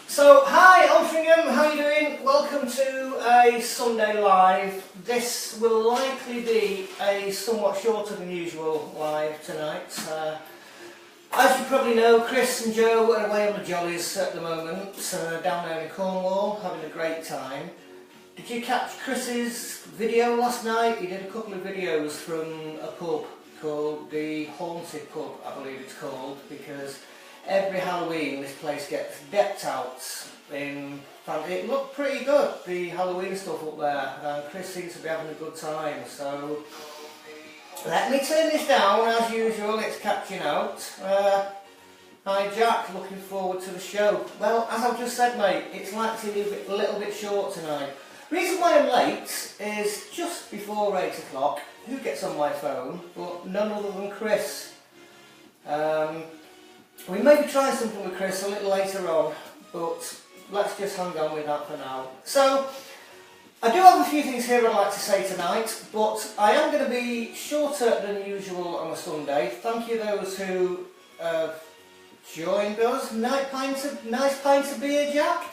So, hi Altrincham, how are you doing? Welcome to a Sunday live. This will likely be a somewhat shorter than usual live tonight. As you probably know, Chris and Joe are away on the jollies at the moment, down there in Cornwall, having a great time. Did you catch Chris's video last night? He did a couple of videos from a pub called the Haunted Pub, I believe it's called, because every Halloween this place gets decked out in fact, it looked pretty good, the Halloween stuff up there, and Chris seems to be having a good time. So let me turn this down. As usual, it's catching out. Hi Jack, looking forward to the show. Well, as I've just said, mate, it's likely to be a little bit short tonight. Reason why I'm late is just before 8 o'clock. Who gets on my phone but none other than Chris. We may be trying something with Chris a little later on, but let's just hang on with that for now. So, I do have a few things here I'd like to say tonight, but I am going to be shorter than usual on a Sunday. Thank you those who have joined us. Nice pint of beer, Jack?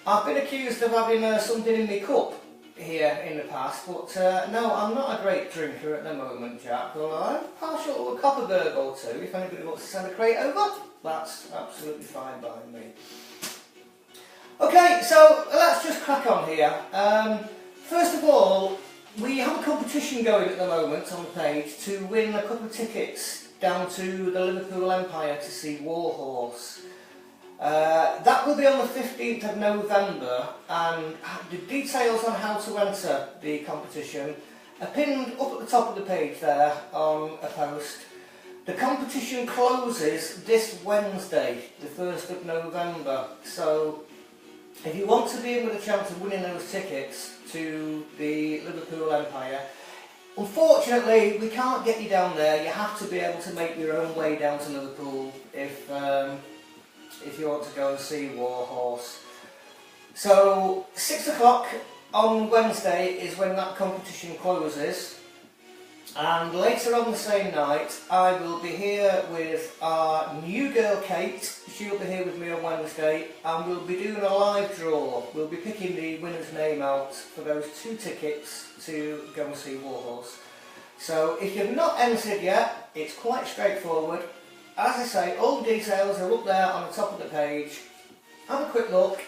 I've been accused of having something in my cup here in the past, but no, I'm not a great drinker at the moment, Jack. Well, I'm partial to a Copperberg or two. If anybody wants to send a crate over, that's absolutely fine by me. Okay, so let's just crack on here. First of all, we have a competition going at the moment on the page to win a couple of tickets down to the Liverpool Empire to see Warhorse. That will be on the 15th of November, and the details on how to enter the competition are pinned up at the top of the page there on a post. The competition closes this Wednesday, the 1st of November, so if you want to be in with a chance of winning those tickets to the Liverpool Empire, unfortunately we can't get you down there. You have to be able to make your own way down to Liverpool if you want to go and see Warhorse. So 6 o'clock on Wednesday is when that competition closes, and later on the same night I will be here with our new girl Kate. She'll be here with me on Wednesday, and we'll be doing a live draw. We'll be picking the winner's name out for those 2 tickets to go and see Warhorse. So if you've not entered yet, it's quite straightforward. As I say, all the details are up there on the top of the page. Have a quick look.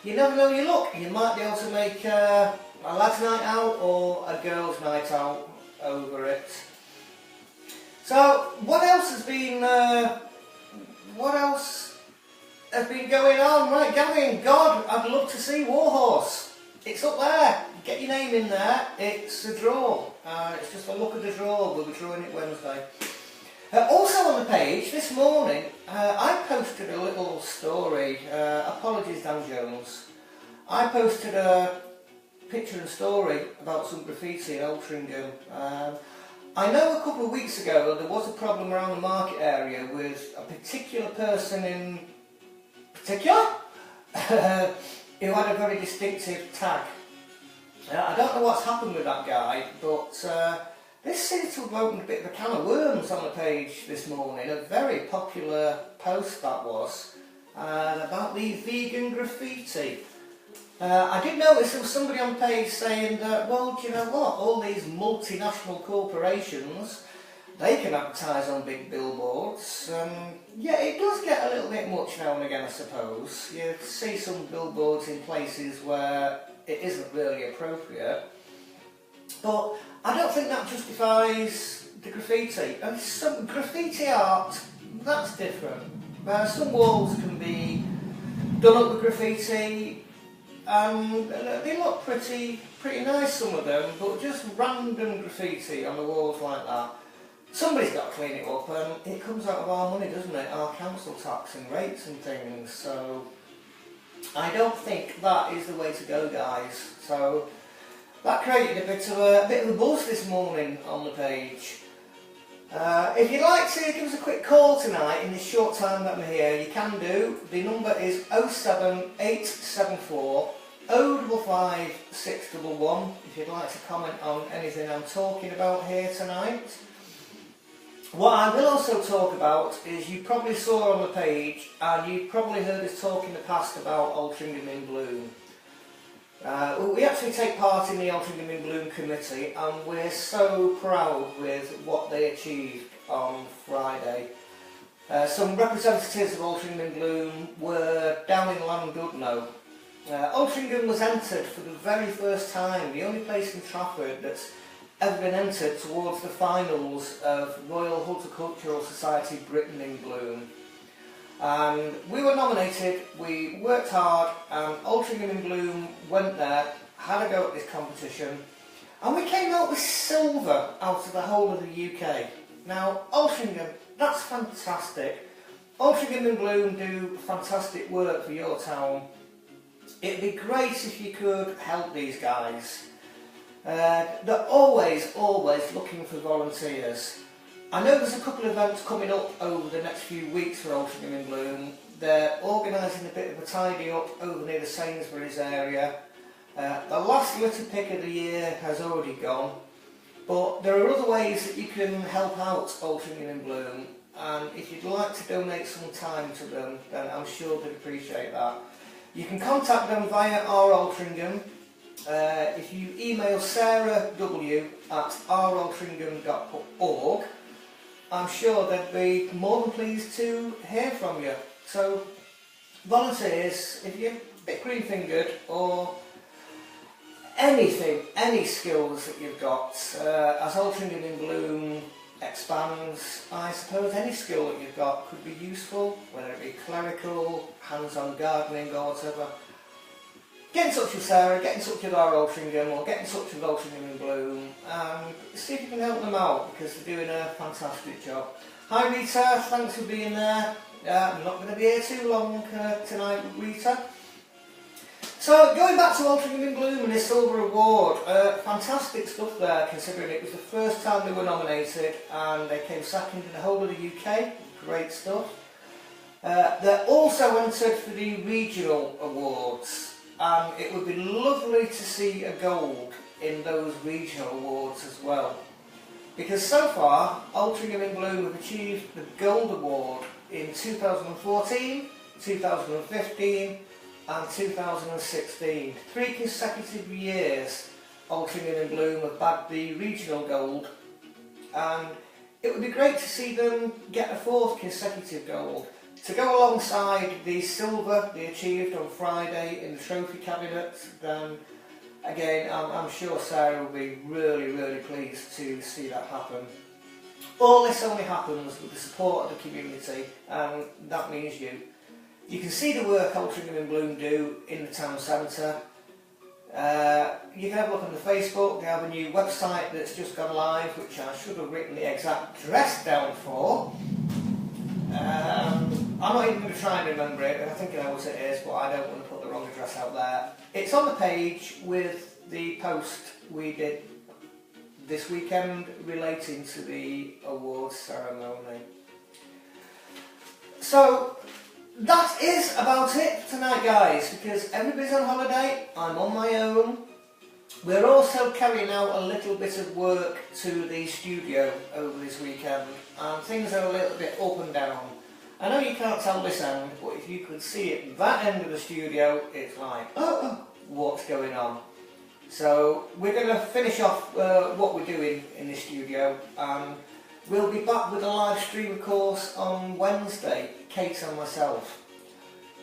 You never know your luck. You might be able to make a lad's night out or a girl's night out over it. So, what else has been going on? Right, Gavin, God, I'd love to see Warhorse. It's up there. Get your name in there. It's a draw. It's just a look at the draw. We'll be drawing it Wednesday. Also on the page this morning, I posted a little story. Apologies, Dan Jones. I posted a picture and story about some graffiti in Altrincham. I know a couple of weeks ago there was a problem around the market area with a particular person in particular who had a very distinctive tag. I don't know what's happened with that guy, but this seems to have opened a bit of a can of worms on the page this morning. A very popular post that was, about the vegan graffiti. I did notice there was somebody on the page saying that, well, do you know what, all these multinational corporations, they can advertise on big billboards. Yeah, it does get a little bit much now and again, I suppose. You see some billboards in places where it isn't really appropriate. But I don't think that justifies the graffiti. And some graffiti art, that's different. Some walls can be done up with graffiti, and they look pretty nice, some of them, but just random graffiti on the walls like that. Somebody's got to clean it up, and it comes out of our money, doesn't it? Our council tax and rates and things. So I don't think that is the way to go, guys. So that created a bit of a buzz this morning on the page. If you'd like to give us a quick call tonight in this short time that I'm here, you can do. The number is 07874 055 611 if you'd like to comment on anything I'm talking about here tonight. What I will also talk about is, you probably saw on the page, and you've probably heard us talk in the past about Altrincham in Bloom. We actually take part in the Altrincham in Bloom committee, and we're so proud with what they achieved on Friday. Some representatives of Altrincham in Bloom were down in Llandudno. Altrincham was entered for the very first time, the only place in Trafford that's ever been entered towards the finals of Royal Horticultural Society Britain in Bloom. And we were nominated, we worked hard, and Altrincham in Bloom went there, had a go at this competition, and we came out with silver out of the whole of the UK. Now, Altrincham, that's fantastic. Altrincham in Bloom do fantastic work for your town. It'd be great if you could help these guys. They're always looking for volunteers. I know there's a couple of events coming up over the next few weeks for Altrincham in Bloom. They're organising a bit of a tidy up over near the Sainsbury's area. The last litter pick of the year has already gone, but there are other ways that you can help out Altrincham in Bloom, and if you'd like to donate some time to them, then I'm sure they'd appreciate that. You can contact them via our Altrincham. If you email Sarah W at ouraltrincham.org, I'm sure they'd be more than pleased to hear from you. So, volunteers, if you're a bit green-fingered or anything, any skills that you've got, as Altrincham in Bloom expands, I suppose any skill that you've got could be useful, whether it be clerical, hands-on gardening or whatever. Get in touch with Sarah, get in touch with our Altrincham, or get in touch with Altrincham in Bloom, and see if you can help them out, because they're doing a fantastic job. Hi Rita, thanks for being there. I'm not going to be here too long tonight with Rita. So, going back to Altrincham in Bloom and this Silver Award, fantastic stuff there, considering it was the first time they were nominated, and they came second in the whole of the UK. Great stuff. They're also entered for the regional awards, and it would be lovely to see a gold in those regional awards as well. Because so far, Altrincham in Bloom have achieved the Gold Award in 2014, 2015 and 2016. 3 consecutive years Altrincham in Bloom have bagged the regional gold, and it would be great to see them get a 4th consecutive gold to go alongside the silver they achieved on Friday in the trophy cabinet. Then again, I'm sure Sarah will be really pleased to see that happen. All this only happens with the support of the community, and that means you. You can see the work Altrincham in Bloom do in the town centre. You can have a look on the Facebook. They have a new website that's just gone live, which I should have written the exact address down for. I'm not even going to try and remember it, I think I know what it is, but I don't want to put the wrong address out there. It's on the page with the post we did this weekend relating to the awards ceremony. So, that is about it for tonight, guys, because everybody's on holiday, I'm on my own. We're also carrying out a little bit of work to the studio over this weekend, and things are a little bit up and down. I know you can't tell this end, but if you could see it, that end of the studio, it's like, oh, what's going on? So we're going to finish off what we're doing in the studio, and we'll be back with a live stream, of course, on Wednesday, Kate and myself.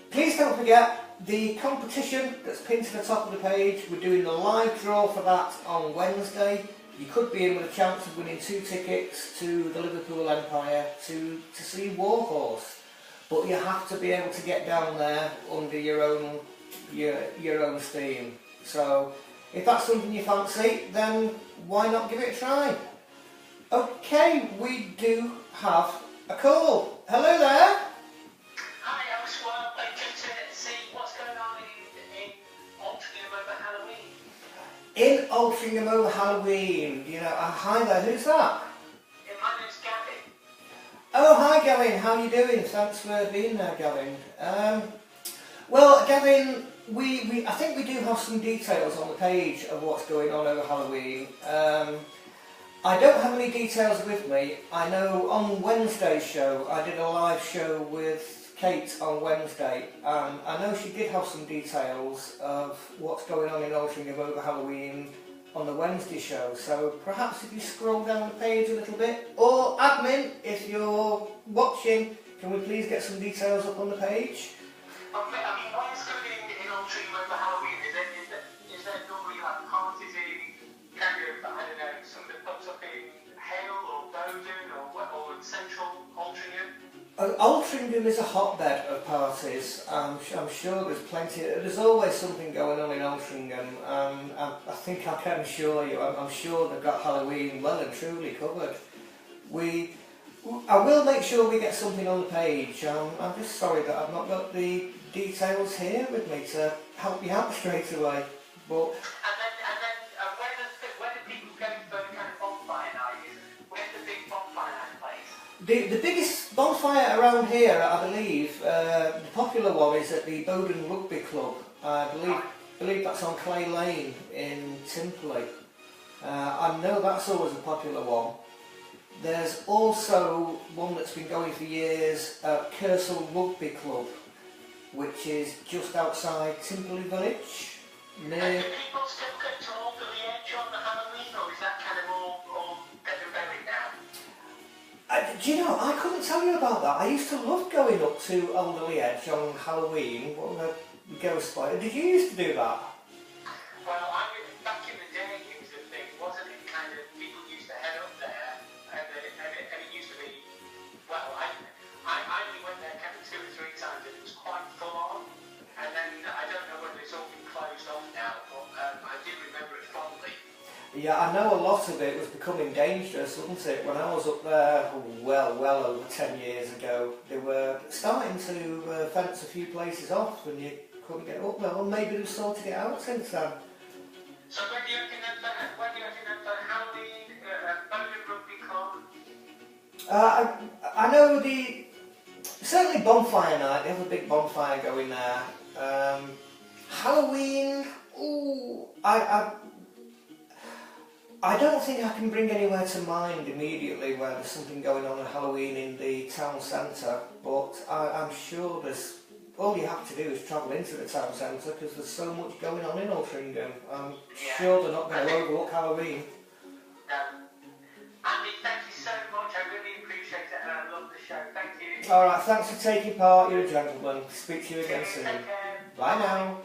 Please don't forget the competition that's pinned to the top of the page. We're doing the live draw for that on Wednesday. You could be in with a chance of winning 2 tickets to the Liverpool Empire to see Warhorse, but you have to be able to get down there under your own steam. So if that's something you fancy, then why not give it a try? Okay, we do have a call. Hello there. Hi, I was just to see what's going on In Altrincham over Halloween. You know, hi there, who's that? Yeah, my name's Gavin. Oh, hi Gavin, how are you doing? Thanks for being there, Gavin. Well, Gavin, I think we do have some details on the page of what's going on over Halloween. I don't have any details with me. I know on Wednesday's show, I did a live show with Kate on Wednesday, and I know she did have some details of what's going on in Altrincham over Halloween on the Wednesday show. So perhaps if you scroll down the page a little bit, or admin, if you're watching, can we please get some details up on the page? Okay, I mean, what's going in Altrincham over Halloween? Is there normally like parties in kind of, I don't know, some that pops up in Hale or Bowden or in central Altrincham? Altrincham is a hotbed of parties. I'm sure there's plenty. There's always something going on in Altrincham. I think I can assure you. I'm sure they've got Halloween well and truly covered. I will make sure we get something on the page. I'm just sorry that I've not got the details here with me to help you out straight away. But And then where do people go for kind of bonfire night? Where's the big bonfire night place? the biggest bonfire around here, I believe, the popular one is at the Bowden Rugby Club. I believe that's on Clay Lane in Timperley. I know that's always a popular one. There's also one that's been going for years at Kersal Rugby Club, which is just outside Timperley Village. Do people still go to Alderley Edge on the Halloween, or is that kind of all dead and buried now? Do you know, I couldn't tell you about that. I used to love going up to Alderley Edge on Halloween, what the ghost spider. Did you used to do that? Well, back in the day, it was a thing, wasn't it? Kind of, people used to head up there, and it used to be, well, I only went there kind of 2 or 3 times, and it was quite full on. And then, I don't know whether it's all been closed off now, but I do remember it fondly. Yeah, I know a lot of it was becoming dangerous, wasn't it? When I was up there, well over 10 years ago, they were starting to fence a few places off and you couldn't get up there. Well, maybe they've sorted it out since then. So when do you reckon that Halloween, Bowden Rugby Club? I know certainly bonfire night, they have a big bonfire going there. Halloween, ooh, I don't think I can bring anywhere to mind immediately where there's something going on Halloween in the town centre, but I'm sure all you have to do is travel into the town centre because there's so much going on in Altrincham. I'm sure they're not going to overlook Halloween. Andy, thank you so much, I really appreciate it and I love the show, thank you. Alright, thanks for taking part, you're a gentleman. Speak to you again soon. Take care. Bye now.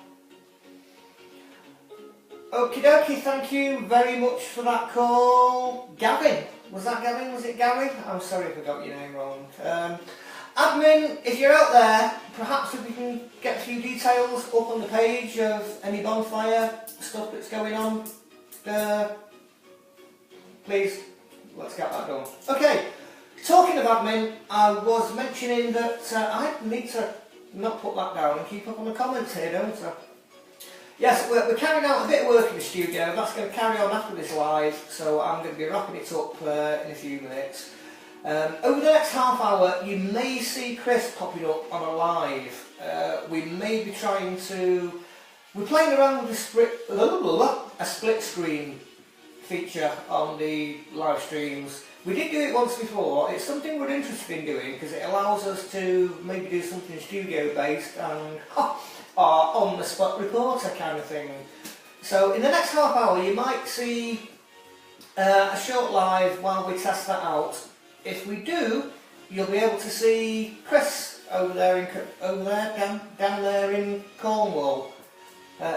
Okie dokie, thank you very much for that call. Gavin, was that Gavin? Was it Gary? I'm sorry if I got your name wrong. Admin, if you're out there, perhaps if we can get a few details up on the page of any bonfire stuff that's going on, please, let's get that done. Okay, talking of admin, I was mentioning that I need to not put that down and keep up on the comments here, don't I? Yes, we're carrying out a bit of work in the studio. That's going to carry on after this live, so I'm going to be wrapping it up in a few minutes. Over the next half hour, you may see Chris popping up on a live. We may be trying to... We're playing around with a split screen feature on the live streams. We did do it once before. It's something we're interested in doing because it allows us to maybe do something studio based and on the spot reporter kind of thing. So in the next half hour you might see a short live while we test that out. If we do, you'll be able to see Chris over there down there in Cornwall.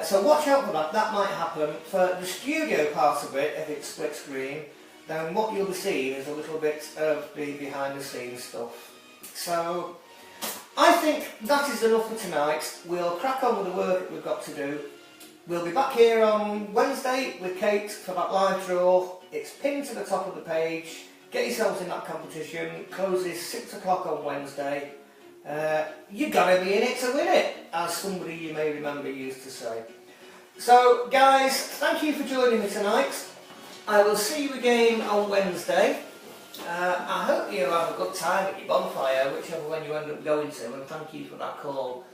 So watch out for that. That might happen. For the studio part of it, if it's split screen, then what you'll be seeing is a little bit of the behind the scenes stuff. So I think that is enough for tonight. We'll crack on with the work that we've got to do. We'll be back here on Wednesday with Kate for that live draw. It's pinned to the top of the page. Get yourselves in that competition. Closes 6 o'clock on Wednesday. You've got to be in it to win it, as somebody you may remember used to say. So guys, thank you for joining me tonight. I will see you again on Wednesday. I hope you have a good time at your bonfire, whichever one you end up going to, and thank you for that call.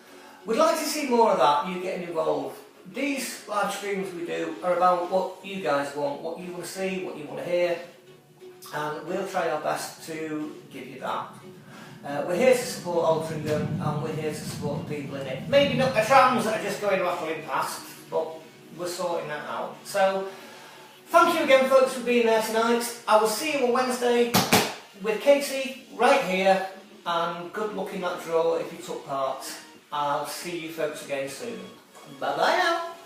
We'd like to see more of that, you getting involved. These live streams we do are about what you guys want, what you want to see, what you want to hear, and we'll try our best to give you that. We're here to support Altrincham and we're here to support the people in it. Maybe not the trams that are just going rattling past, but we're sorting that out. So, thank you again folks for being there tonight. I will see you on Wednesday with Katie right here, and good luck in that draw if you took part. I'll see you folks again soon. Bye bye now.